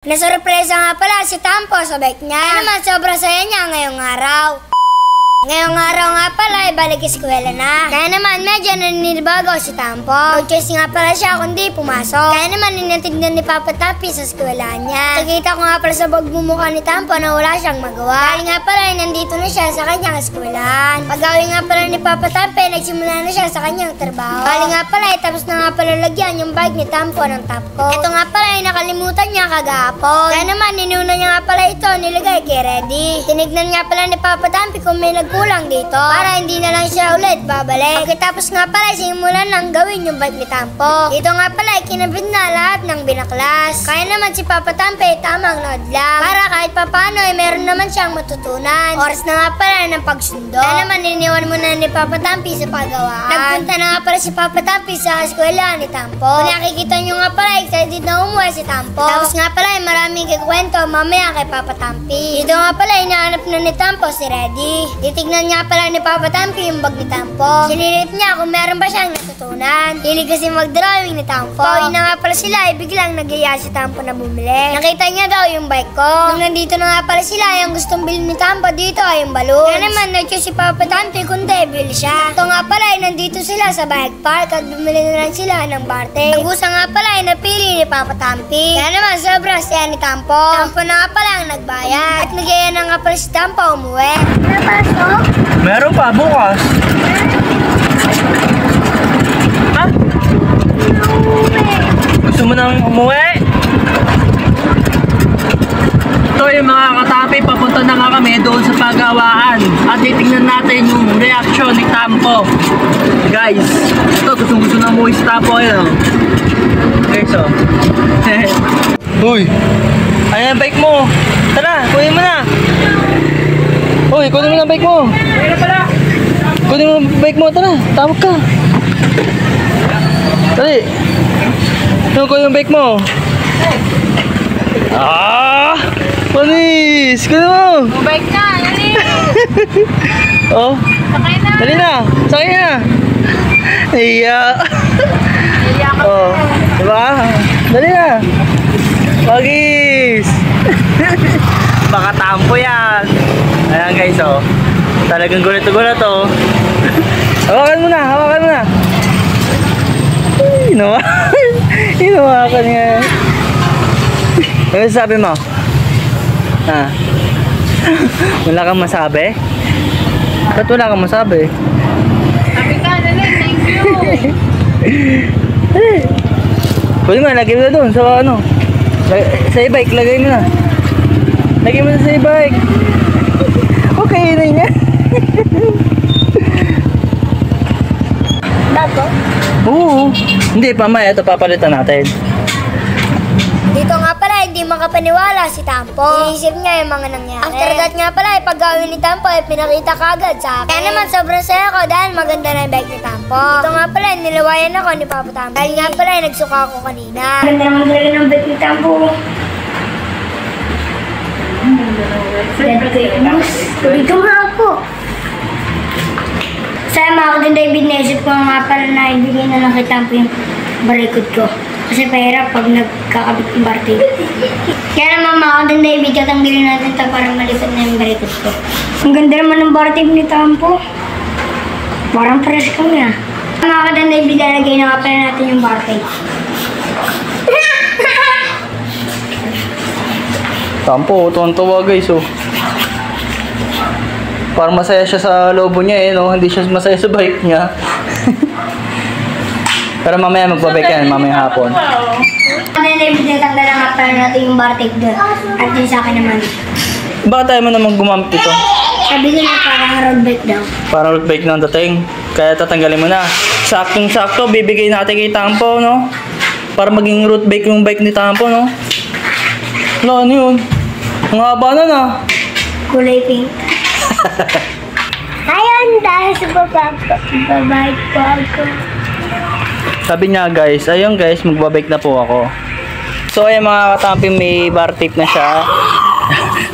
Nasurpresa nga pala si Tampo sa bike niya. Kaya naman sobrang saya niya ngayong araw. Ngayong araw nga pala ay balik eskwela na. Kaya naman medyo naninibago si Tampo. Mag-choice nga pala siya kundi pumasok. Kaya naman ninatignan ni Papa Tampi sa eskwela niya. Nakita ko nga pala sa pagmumukha ni Tampo na wala siyang magawa. Dahil nga pala ay nandito na siya sa kanyang eskwelahan. Pag-awi nga pala ni Papa Tampi, nagsimula na siya sa kanyang trabaho. Bali nga pala ay tapos na nga pala lagyan yung bike ni Tampo ng top coat. Ito nga pala ay nakalimutan niya kagahapon. Kaya naman ninuna niya nga pala ito nilagay kay Reddy. Tinignan nga pala ni Papa Tampi kung may kulang dito para hindi na lang siya ulit babalik. Pagkatapos nga pala simulan lang gawin yung bike ni Tampo. Dito nga pala kinabit na lahat ng binaklas. Kaya naman si Papa Tampi tamang nod lang para kahit papano ay meron naman siyang matutunan. Oras na nga pala ng pagsundo. Kaya naman iniwan muna ni Papa Tampi sa paggawaan. Nagpunta na nga pala si Papa Tampi sa eskwela ni Tampo. Kung nakikita nyo nga pala excited na umuwi si Tampo. Tapos nga pala ay maraming kikwento mamaya kay Papa Tampi. Dito nga pala inaanap na ni Tampo si Reddy. Tignan nga pala ni Papa Tampi yung bag ni Tampo. Sinilit niya kung meron ba siyang natutunan. Hilig kasi mag-drawing ni Tampo. Pauwi na nga pala sila ay biglang nag-iya si Tampo na bumili. Nakita niya daw yung bike ko. Nung nandito na nga pala sila, yung gustong bilhin ni Tampo dito ay yung balloons. Kaya naman nag-choose si Papa Tampi kundi bili siya. Ito nga pala ay nandito sila sa bike park at bumili na lang sila ng barte. Ang gusto nga pala ay napili ni Papa Tampi. Kaya naman sobrang saya ni Tampo. Tampo na nga pala ang nagbayad. At nag-iya na nga pala si Tampo umuwi. Meron pa, bukas. Ha? Gusto mo nang umuwi? Ito yung mga katapi, papunta na nga kami doon sa paggawaan. At titignan natin yung reaction ni Tampo. Guys, ito gusto na umuwi si Tampo. Ayun. Okay, so. Uy, ayan ang bike mo. Tara, kunin mo na. Uy, kunin mo na bike mo. Kunin mo na bike mo, tara. Tawag ka. Dali. Kunin yung bike mo. Panis! Kunin mo. Bike na, dali. Oh. Sakay na. Dali na. Sakay na. Iya. Iya ka. Oh. Diba? Dali na. Pagis. Baka Tampo yan. Ayan guys, oh. Talagang gulat to. Hawakan mo na. Hinawakan nga. Ano sabi mo? Ha? Wala kang masabi? Ba't wala kang masabi? Sabi ka, dali. Thank you. Pwede mo, lagay mo na doon sa ano. Sa e-bike, lagay mo na. Lagay mo na sa e-bike. Okay na niya. Bago? Oo. Hindi, pamaya. Ito papalitan natin. Dito nga pala, hindi makapaniwala si Tampo. Iisip niya yung mga nangyari. After that nga pala, pag-gawin ni Tampo, pinakita kagad sa akin. Kaya naman, sobrang saya ko dahil maganda na yung bike ni Tampo. Dito nga pala, nilawayan ako ni Papa Tampo. Dahil nga pala, nagsuka ako kanina. Ganda naman talaga ng bike ni Tampo. Dito nga ako. Saya mga ko din David, naisip ko nga pala na ibigay na lang kay Tampo yung barikod ko. Kasi pahirap pag nagkakabit yung bartig. Kaya naman mga ko din David, tatanggalin natin ito para malipad na yung barikod ko. Ang ganda naman ng bartig ni Tampo. Parang fresh kami ah. Mga ko din David, lalagay na nga pala natin yung bartig. Tampo, tuwan-tuwa guys, oh. Parang masaya siya sa lobo niya, no? Hindi siya masaya sa bike niya. Pero mamaya magbabike yan, mamaya hapon. Tanggal na nga pala natin yung bartig doon. At yun sa akin naman. Bakit tayo mo naman gumamit ito? Sabi nila parang road bike daw. Parang road bike ng dating. Kaya tatanggalin mo na. Saktong-sakto, bibigay natin kay Tampo, no? Para maging road bike yung bike ni Tampo, no? Wala, ano yun? Ang haba na na. Kulay pink. Ayun, dahil sa babike po ako. Sabi niya guys, ayun guys, magbabike na po ako. So ayun mga katampi, may bar tape na siya.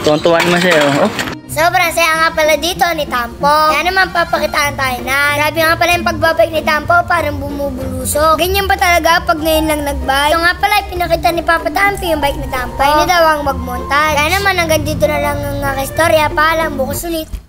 Tuwan-tuwan naman siya, oh. Sobrang saya nga pala dito ni Tampo. Kaya naman papakitaan tayo na. Grabe nga pala yung pagbabike ni Tampo, parang bumubulusok. Ganyan ba talaga pag ngayon lang nagbike? Ito nga pala, pinakita ni Papa Tampi yung bike ni Tampo. Kaya na daw ang magmontage. Kaya naman hanggang dito na lang ang aking istorya. Paalam, bukas ulit.